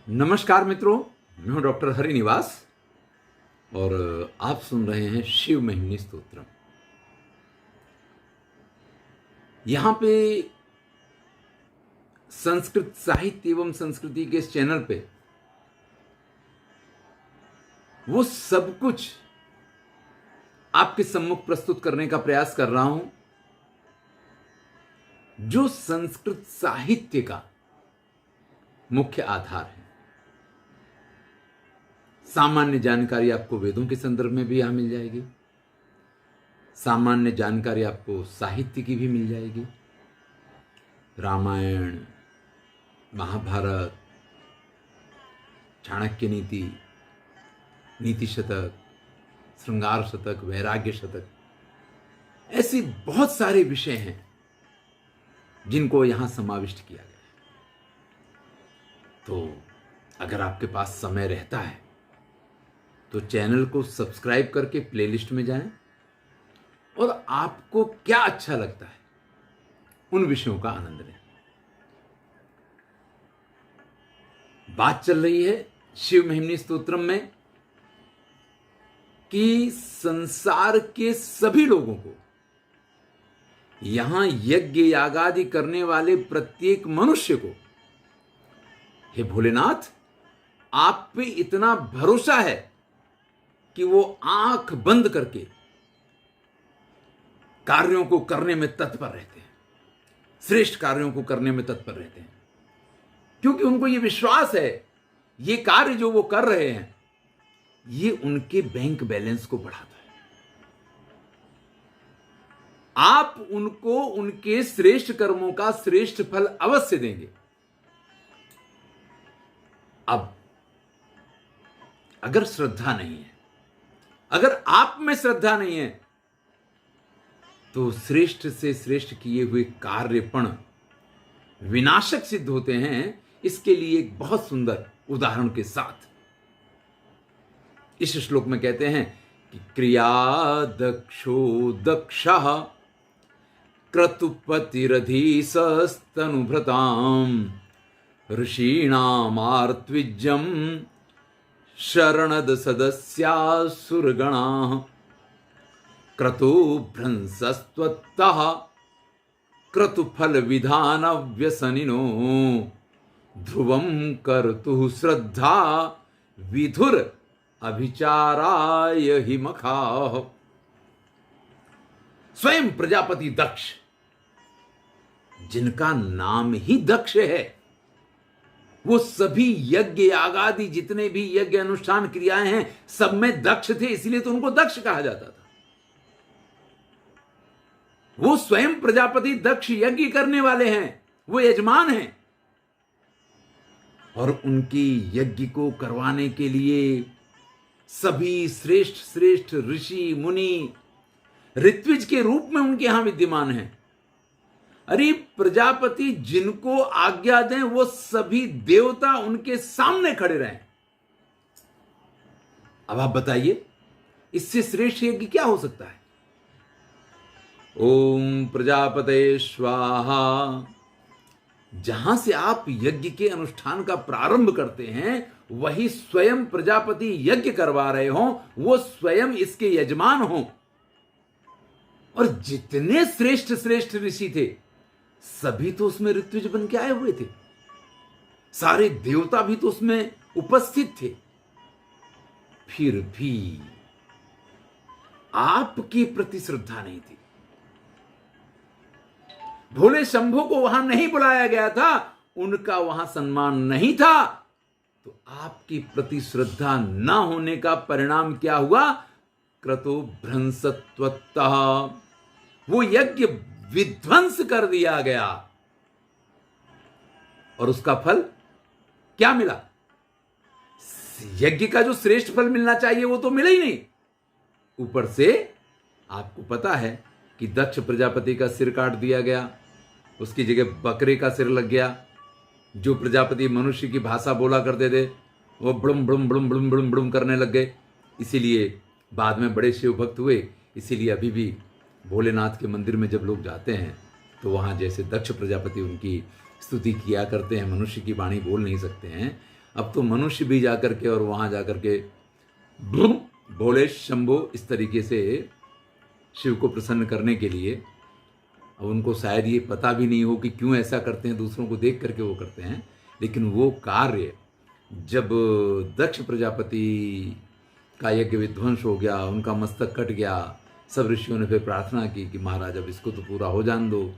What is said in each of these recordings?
नमस्कार मित्रों, मैं हूं डॉक्टर हरिनिवास और आप सुन रहे हैं शिव महिमनी स्तोत्रम। यहां पे संस्कृत साहित्य एवं संस्कृति के इस चैनल पे वो सब कुछ आपके सम्मुख प्रस्तुत करने का प्रयास कर रहा हूं जो संस्कृत साहित्य का मुख्य आधार है। सामान्य जानकारी आपको वेदों के संदर्भ में भी यहां मिल जाएगी, सामान्य जानकारी आपको साहित्य की भी मिल जाएगी। रामायण, महाभारत, चाणक्य नीति, नीति शतक, श्रृंगार शतक, वैराग्य शतक, ऐसे बहुत सारे विषय हैं जिनको यहां समाविष्ट किया गया है। तो अगर आपके पास समय रहता है तो चैनल को सब्सक्राइब करके प्लेलिस्ट में जाएं और आपको क्या अच्छा लगता है उन विषयों का आनंद लें। बात चल रही है शिव महिमनी स्तोत्रम में कि संसार के सभी लोगों को, यहां यज्ञ यागादि करने वाले प्रत्येक मनुष्य को, हे भोलेनाथ, आप पे इतना भरोसा है कि वो आंख बंद करके कार्यों को करने में तत्पर रहते हैं, श्रेष्ठ कार्यों को करने में तत्पर रहते हैं, क्योंकि उनको ये विश्वास है ये कार्य जो वो कर रहे हैं ये उनके बैंक बैलेंस को बढ़ाता है। आप उनको उनके श्रेष्ठ कर्मों का श्रेष्ठ फल अवश्य देंगे। अब अगर श्रद्धा नहीं है, अगर आप में श्रद्धा नहीं है, तो श्रेष्ठ से श्रेष्ठ किए हुए कार्यपण विनाशक सिद्ध होते हैं। इसके लिए एक बहुत सुंदर उदाहरण के साथ इस श्लोक में कहते हैं कि क्रिया दक्षो दक्षः क्रतुपतिरधीसस्तनुभृताम् ऋषीणामार्त्विज्यम् शरणद सदस्यासुरगणाः क्रतुभ्रंशस्त्वत्तः क्रतुफल विधान व्यसनिनो ध्रुवं कर्तुः श्रद्धा विधुर अभिचाराय हि मखाः। स्वयं प्रजापति दक्ष, जिनका नाम ही दक्ष है, वो सभी यज्ञ यागादि जितने भी यज्ञ अनुष्ठान क्रियाएं हैं सब में दक्ष थे, इसलिए तो उनको दक्ष कहा जाता था। वो स्वयं प्रजापति दक्ष यज्ञ करने वाले हैं, वो यजमान हैं, और उनकी यज्ञ को करवाने के लिए सभी श्रेष्ठ श्रेष्ठ ऋषि मुनि ऋत्विज के रूप में उनके यहां विद्यमान हैं। अरे प्रजापति जिनको आज्ञा दें वो सभी देवता उनके सामने खड़े रहें। अब आप बताइए इससे श्रेष्ठ यज्ञ क्या हो सकता है। ओम प्रजापते स्वाहा, जहां से आप यज्ञ के अनुष्ठान का प्रारंभ करते हैं वही स्वयं प्रजापति यज्ञ करवा रहे हों, वो स्वयं इसके यजमान हों। और जितने श्रेष्ठ श्रेष्ठ ऋषि थे सभी तो उसमें ऋत्विज बन के आए हुए थे, सारे देवता भी तो उसमें उपस्थित थे। फिर भी आपके प्रति श्रद्धा नहीं थी। भोले शंभू को वहां नहीं बुलाया गया था, उनका वहां सम्मान नहीं था, तो आपके प्रति श्रद्धा न होने का परिणाम क्या हुआ? क्रतो भ्रंशत्वतः, वो यज्ञ विध्वंस कर दिया गया और उसका फल क्या मिला? यज्ञ का जो श्रेष्ठ फल मिलना चाहिए वो तो मिला ही नहीं। ऊपर से आपको पता है कि दक्ष प्रजापति का सिर काट दिया गया, उसकी जगह बकरे का सिर लग गया। जो प्रजापति मनुष्य की भाषा बोला करते थे वो bloom bloom bloom bloom bloom bloom करने लग गए, इसीलिए बाद में बड़े शिव भक्त हुए। इसीलिए अभी भी भोलेनाथ के मंदिर में जब लोग जाते हैं तो वहाँ जैसे दक्ष प्रजापति उनकी स्तुति किया करते हैं, मनुष्य की वाणी बोल नहीं सकते हैं, अब तो मनुष्य भी जाकर के और वहां जाकर के भोले शंभो इस तरीके से शिव को प्रसन्न करने के लिए, अब उनको शायद ये पता भी नहीं हो कि क्यों ऐसा करते हैं, दूसरों को देख करके वो करते हैं, लेकिन वो कार्य जब दक्ष प्रजापति का यज्ञ विध्वंस हो गया, उनका मस्तक कट गया, सब ऋषियों ने फिर प्रार्थना की कि महाराज अब इसको तो पूरा हो जान दो।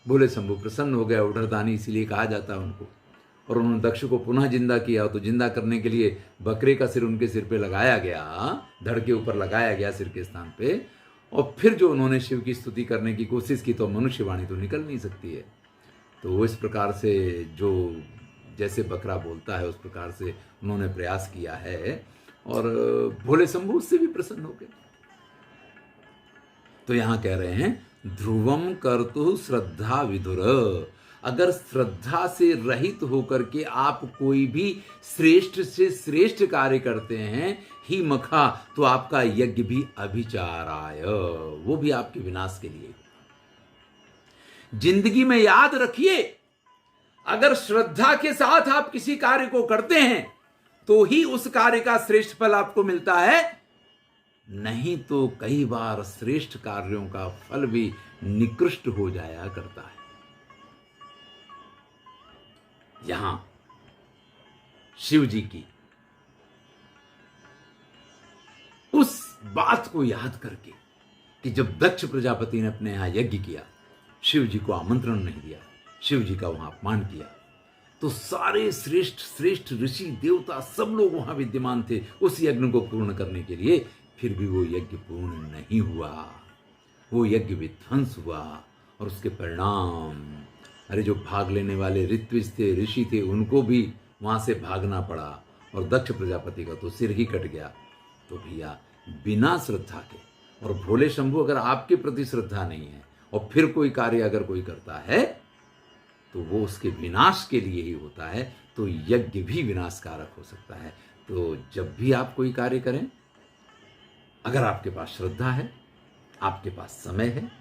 भोले शंभु प्रसन्न हो गया, उधरदानी इसीलिए कहा जाता है उनको, और उन्होंने दक्ष को पुनः जिंदा किया। तो जिंदा करने के लिए बकरे का सिर उनके सिर पे लगाया गया, धड़ के ऊपर लगाया गया सिर के स्थान पे, और फिर जो उन्होंने शिव की स्तुति करने की कोशिश की तो मनुष्यवाणी तो निकल नहीं सकती है। तो वो इस प्रकार से जो जैसे बकरा बोलता है उस प्रकार से उन्होंने प्रयास किया है, और भोले शंभु उससे भी प्रसन्न हो गए। तो यहां कह रहे हैं ध्रुवम कर्तु श्रद्धा विधुर, अगर श्रद्धा से रहित होकर के आप कोई भी श्रेष्ठ से श्रेष्ठ कार्य करते हैं ही मखा, तो आपका यज्ञ भी अभिचाराय, वो भी आपके विनाश के लिए। जिंदगी में याद रखिए, अगर श्रद्धा के साथ आप किसी कार्य को करते हैं तो ही उस कार्य का श्रेष्ठ फल आपको मिलता है, नहीं तो कई बार श्रेष्ठ कार्यों का फल भी निकृष्ट हो जाया करता है। यहां शिव जी की उस बात को याद करके कि जब दक्ष प्रजापति ने अपने यहां यज्ञ किया, शिव जी को आमंत्रण नहीं दिया, शिव जी का वहां अपमान किया, तो सारे श्रेष्ठ श्रेष्ठ ऋषि देवता सब लोग वहां विद्यमान थे उस यज्ञ को पूर्ण करने के लिए, फिर भी वो यज्ञ पूर्ण नहीं हुआ, वो यज्ञ विध्वंस हुआ। और उसके परिणाम, अरे जो भाग लेने वाले ऋत्विज थे, ऋषि थे, उनको भी वहां से भागना पड़ा, और दक्ष प्रजापति का तो सिर ही कट गया। तो भैया बिना श्रद्धा के, और भोले शंभु अगर आपके प्रति श्रद्धा नहीं है और फिर कोई कार्य अगर कोई करता है तो वो उसके विनाश के लिए ही होता है, तो यज्ञ भी विनाशकारक हो सकता है। तो जब भी आप कोई कार्य करें, अगर आपके पास श्रद्धा है, आपके पास समय है,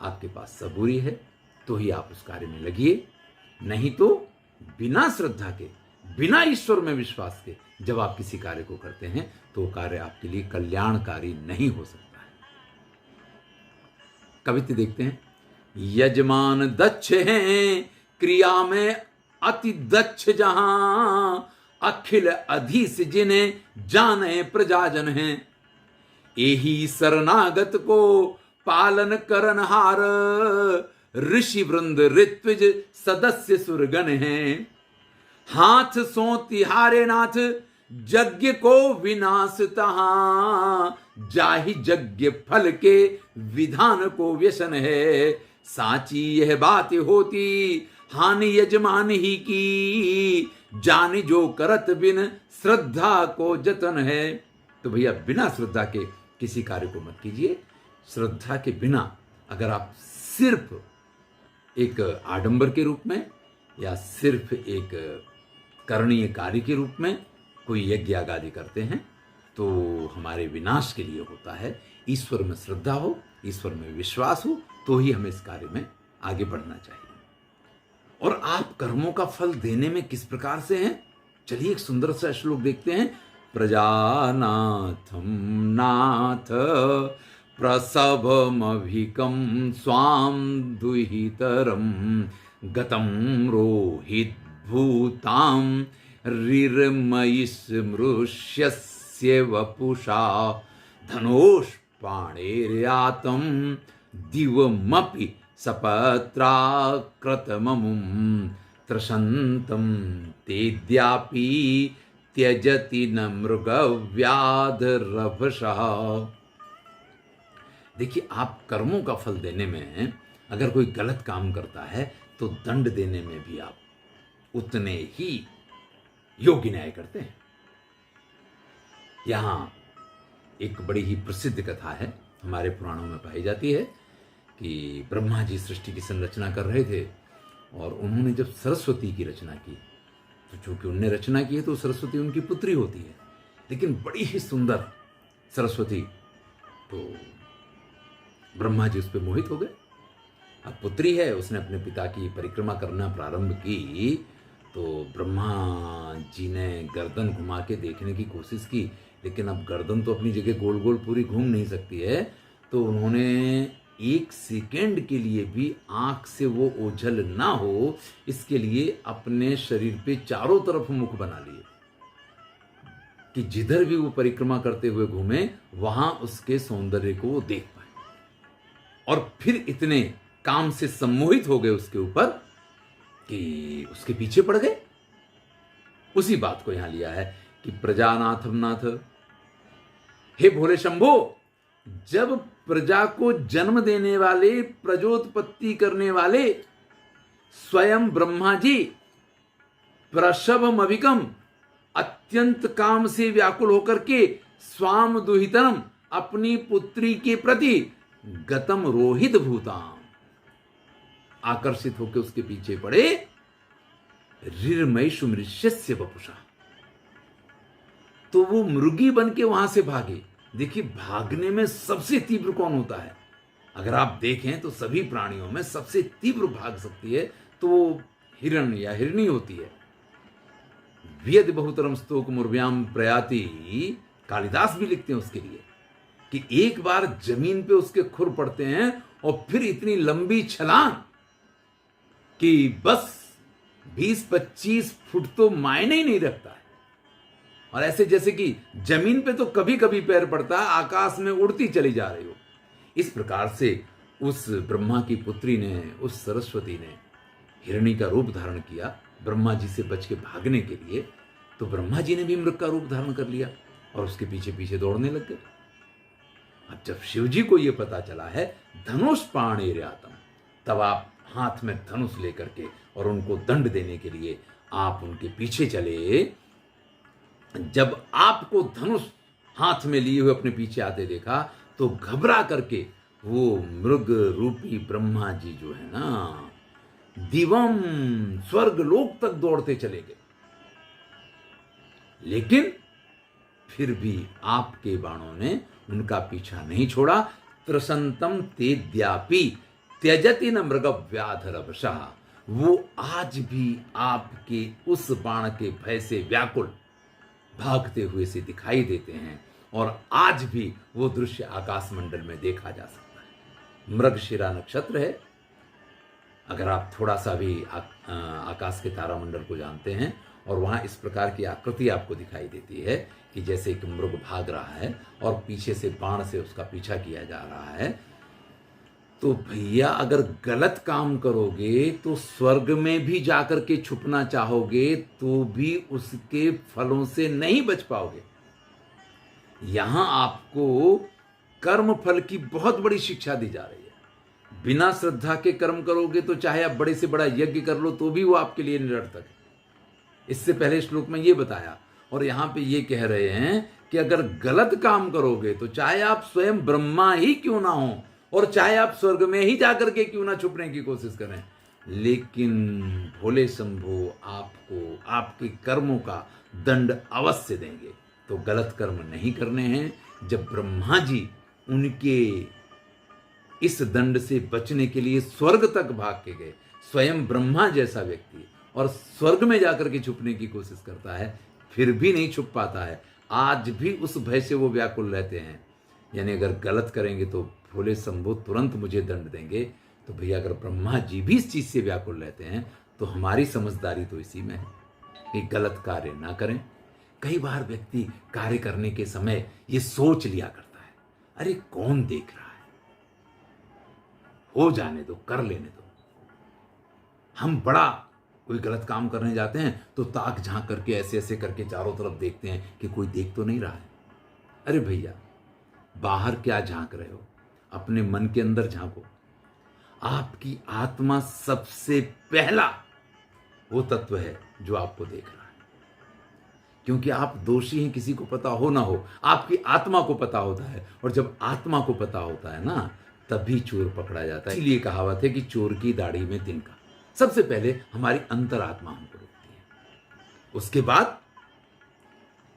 आपके पास सबूरी है, तो ही आप उस कार्य में लगिए, नहीं तो बिना श्रद्धा के, बिना ईश्वर में विश्वास के जब आप किसी कार्य को करते हैं तो कार्य आपके लिए कल्याणकारी नहीं हो सकता है। कवित्व देखते हैं, यजमान दक्ष हैं क्रिया में अति दक्ष, जहां अखिल अधीश जिन्हें जाने प्रजाजन हैं, एही शरणागत को पालन करनहार, ऋषि वृंद ऋत्विज सदस्य सुरगण हैं, हाथ सो तिहारे नाथ यज्ञ को विनाश तहां, जाहि यज्ञ फल के विधान को व्यसन है, साची यह बात होती हानि यजमान ही की, जानी जो करत बिन श्रद्धा को जतन है। तो भैया बिना श्रद्धा के किसी कार्य को मत कीजिए। श्रद्धा के बिना अगर आप सिर्फ एक आडंबर के रूप में या सिर्फ एक करणीय कार्य के रूप में कोई यज्ञ आदि करते हैं तो हमारे विनाश के लिए होता है। ईश्वर में श्रद्धा हो, ईश्वर में विश्वास हो, तो ही हमें इस कार्य में आगे बढ़ना चाहिए। और आप कर्मों का फल देने में किस प्रकार से हैं, चलिए एक सुंदर सा श्लोक देखते हैं। प्रजानाथम नाथ प्रसभमभिकं स्वाम दुहितरम गतम रोहित भूताम रिर्मयिस्मृष्यस्य वपुषा धनुष्पाणेर्यातं दिवमपि सपत्राकृतममुं त्रसन्तं तेद्यापि त्यजति न मृगव्याधरभसः। देखिए, आप कर्मों का फल देने में अगर कोई गलत काम करता है तो दंड देने में भी आप उतने ही योग्य न्याय करते हैं। यहां एक बड़ी ही प्रसिद्ध कथा है, हमारे पुराणों में पाई जाती है कि ब्रह्मा जी सृष्टि की संरचना कर रहे थे और उन्होंने जब सरस्वती की रचना की तो चूंकि उनने रचना की है तो सरस्वती उनकी पुत्री होती है, लेकिन बड़ी ही सुंदर सरस्वती, तो ब्रह्मा जी उस पर मोहित हो गए। अब पुत्री है, उसने अपने पिता की परिक्रमा करना प्रारंभ की तो ब्रह्मा जी ने गर्दन घुमा के देखने की कोशिश की, लेकिन अब गर्दन तो अपनी जगह गोल गोल पूरी घूम नहीं सकती है। तो उन्होंने 1 सेकेंड के लिए भी आंख से वो ओझल ना हो, इसके लिए अपने शरीर पे चारों तरफ मुख बना लिए कि जिधर भी वो परिक्रमा करते हुए घूमे वहां उसके सौंदर्य को वो देख पाए। और फिर इतने काम से सम्मोहित हो गए उसके ऊपर कि उसके पीछे पड़ गए। उसी बात को यहां लिया है कि प्रजानाथम नाथ, हे भोले शंभो, जब प्रजा को जन्म देने वाले, प्रजोत्पत्ति करने वाले स्वयं ब्रह्मा जी प्रसवमविकम अत्यंत काम से व्याकुल होकर के स्वाम दुहितरम अपनी पुत्री के प्रति गतम रोहित भूताम आकर्षित होकर उसके पीछे पड़े, ऋर्मयशु मृष्यस्य वपुषा, तो वो मृगी बन के वहां से भागे। देखिए, भागने में सबसे तीव्र कौन होता है? अगर आप देखें तो सभी प्राणियों में सबसे तीव्र भाग सकती है तो वो हिरण या हिरणी होती है। व्यद बहुतरम स्तोक मुर्व्याम प्रयाति, कालिदास भी लिखते हैं उसके लिए कि एक बार जमीन पे उसके खुर पड़ते हैं और फिर इतनी लंबी छलांग कि बस 20-25 फुट तो मायने ही नहीं रखता है। और ऐसे जैसे कि जमीन पे तो कभी कभी पैर पड़ता है, आकाश में उड़ती चली जा रही हो। इस प्रकार से उस ब्रह्मा की पुत्री ने, उस सरस्वती ने हिरणी का रूप धारण किया ब्रह्मा जी से बच के भागने के लिए। तो ब्रह्मा जी ने भी मृग का रूप धारण कर लिया और उसके पीछे पीछे दौड़ने लग गए। अब जब शिव जी को यह पता चला है धनुष पाणिर्यातम, तब आप हाथ में धनुष लेकर के और उनको दंड देने के लिए आप उनके पीछे चले। जब आपको धनुष हाथ में लिए हुए अपने पीछे आते देखा तो घबरा करके वो मृग रूपी ब्रह्मा जी जो है ना, दिवम स्वर्ग लोक तक दौड़ते चले गए। लेकिन फिर भी आपके बाणों ने उनका पीछा नहीं छोड़ा। त्रसंतम तेद्यापि त्यजति न मृग व्याधरवशः, वो आज भी आपके उस बाण के भय से व्याकुल भागते हुए से दिखाई देते हैं और आज भी वो दृश्य आकाश मंडल में देखा जा सकता है। मृगशिरा नक्षत्र है, अगर आप थोड़ा सा भी आकाश के तारामंडल को जानते हैं और वहां इस प्रकार की आकृति आपको दिखाई देती है कि जैसे एक मृग भाग रहा है और पीछे से बाण से उसका पीछा किया जा रहा है, तो भैया अगर गलत काम करोगे तो स्वर्ग में भी जाकर के छुपना चाहोगे तो भी उसके फलों से नहीं बच पाओगे। यहां आपको कर्म फल की बहुत बड़ी शिक्षा दी जा रही है। बिना श्रद्धा के कर्म करोगे तो चाहे आप बड़े से बड़ा यज्ञ कर लो तो भी वो आपके लिए निरर्थक है। इससे पहले श्लोक में ये बताया और यहां पे ये कह रहे हैं कि अगर गलत काम करोगे तो चाहे आप स्वयं ब्रह्मा ही क्यों ना हो और चाहे आप स्वर्ग में ही जाकर के क्यों ना छुपने की कोशिश करें, लेकिन भोले शंभो आपको आपके कर्मों का दंड अवश्य देंगे। तो गलत कर्म नहीं करने हैं। जब ब्रह्मा जी उनके इस दंड से बचने के लिए स्वर्ग तक भाग के गए, स्वयं ब्रह्मा जैसा व्यक्ति और स्वर्ग में जाकर के छुपने की कोशिश करता है, फिर भी नहीं छुप पाता है, आज भी उस भय से वो व्याकुल रहते हैं। यानी अगर गलत करेंगे तो भोले शंभो तुरंत मुझे दंड देंगे। तो भैया अगर ब्रह्मा जी भी इस चीज से व्याकुल रहते हैं तो हमारी समझदारी तो इसी में है कि गलत कार्य ना करें। कई बार व्यक्ति कार्य करने के समय ये सोच लिया करता है, अरे कौन देख रहा है, हो जाने दो, कर लेने दो। हम बड़ा कोई गलत काम करने जाते हैं तो ताक झांक करके ऐसे ऐसे करके चारों तरफ देखते हैं कि कोई देख तो नहीं रहा है। अरे भैया बाहर क्या झांक रहे हो, अपने मन के अंदर झांको। आपकी आत्मा सबसे पहला वो तत्व है जो आपको देख रहा है, क्योंकि आप दोषी हैं, किसी को पता हो ना हो, आपकी आत्मा को पता होता है। और जब आत्मा को पता होता है ना, तभी चोर पकड़ा जाता है। इसलिए कहावत है कि चोर की दाढ़ी में तिनका। सबसे पहले हमारी अंतरात्मा हमको रोकती है, उसके बाद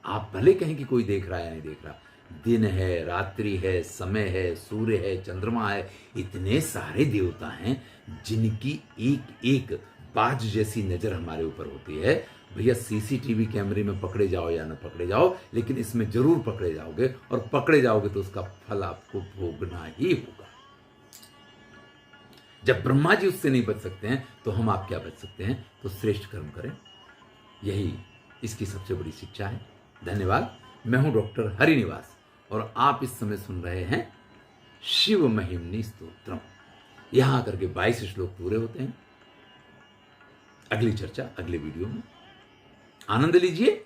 आप भले कहें कि कोई देख रहा है या नहीं देख रहा। दिन है, रात्रि है, समय है, सूर्य है, चंद्रमा है, इतने सारे देवता हैं जिनकी एक एक बाज जैसी नजर हमारे ऊपर होती है। भैया सीसीटीवी कैमरे में पकड़े जाओ या न पकड़े जाओ, लेकिन इसमें जरूर पकड़े जाओगे, और पकड़े जाओगे तो उसका फल आपको भोगना ही होगा। जब ब्रह्मा जी उससे नहीं बच सकते हैं तो हम आप क्या बच सकते हैं? तो श्रेष्ठ कर्म करें, यही इसकी सबसे बड़ी शिक्षा है। धन्यवाद। मैं हूं डॉक्टर हरिनिवास और आप इस समय सुन रहे हैं शिव महिमनी स्तोत्रम। यहां आकर के 22 श्लोक पूरे होते हैं। अगली चर्चा अगले वीडियो में। आनंद लीजिए।